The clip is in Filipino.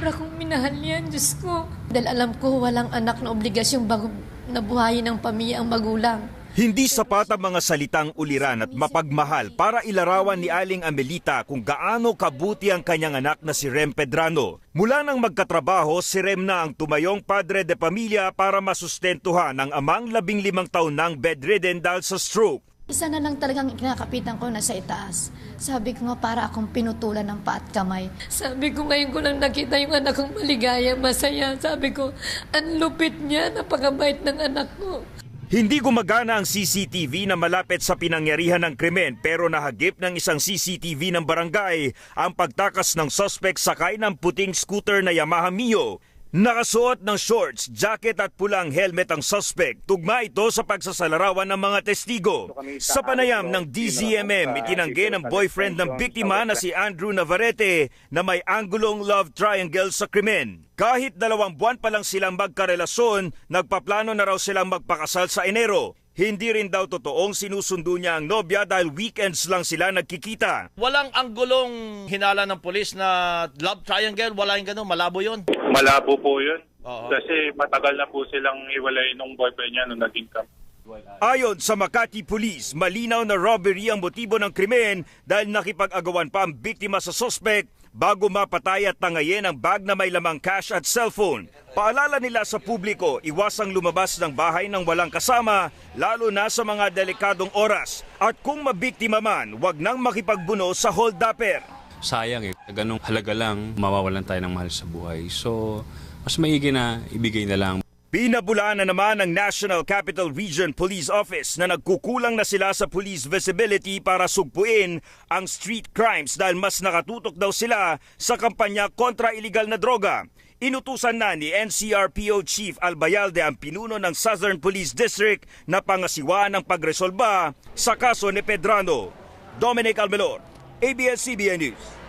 Sobra kong minahal yan, Diyos ko. Dahil alam ko walang anak na obligasyong bago nabuhayin ng pamilya ang magulang. Hindi sapat ang mga salitang uliran at mapagmahal para ilarawan ni Aling Amelita kung gaano kabuti ang kanyang anak na si Rem Pedrano. Mula nang magkatrabaho, si Rem na ang tumayong padre de pamilya para masustentuhan ang amang 15 taon ng bedridden dahil sa stroke. Isa na lang talagang kinakapitan ko na sa itaas. Sabi ko nga para akong pinutulan ng paa at kamay. Sabi ko ngayon ko lang nakita yung anak kong maligaya, masaya. Sabi ko, ang lupit niya, napakabait ng anak ko. Hindi gumagana ang CCTV na malapit sa pinangyarihan ng krimen pero nahagip ng isang CCTV ng barangay ang pagtakas ng suspect sakay ng puting scooter na Yamaha Mio. Nakasuot ng shorts, jacket at pulang helmet ang suspect. Tugma ito sa pagsasalarawan ng mga testigo. Sa panayam ng DZMM, itinanggi ng boyfriend ng biktima na si Andrew Navarrete na may anggulong love triangle sa krimen. Kahit 2 buwan pa lang silang magkarelasyon, nagpaplano na raw silang magpakasal sa Enero. Hindi rin daw totoong sinusundo niya ang nobya dahil weekends lang sila nagkikita. Walang anggulong hinala ng polis na love triangle, wala yung gano'n, malabo yun. Malabo po yun. Oo. Kasi matagal na po silang iwalay nung boyfriend niya nung naging camp. Ayon sa Makati Police, malinaw na robbery ang motibo ng krimen dahil nakipag-agawan pa ang biktima sa suspect bago mapatay at tangayin ang bag na may lamang cash at cellphone. Paalala nila sa publiko, iwasang lumabas ng bahay ng walang kasama, lalo na sa mga delikadong oras. At kung mabiktima man, wag nang makipagbuno sa hold-upper. Sayang ganong halaga lang, mawawalan tayo ng mahal sa buhay. So, mas maigi na ibigay na lang. Pinabulaan na naman ng National Capital Region Police Office na nagkukulang na sila sa police visibility para sugpuin ang street crimes dahil mas nakatutok daw sila sa kampanya kontra iligal na droga. Inutusan na ni NCRPO Chief Albayalde ang pinuno ng Southern Police District na pangasiwaan ng pagresolba sa kaso ni Pedrano. Dominic Almelor, ABS-CBN News.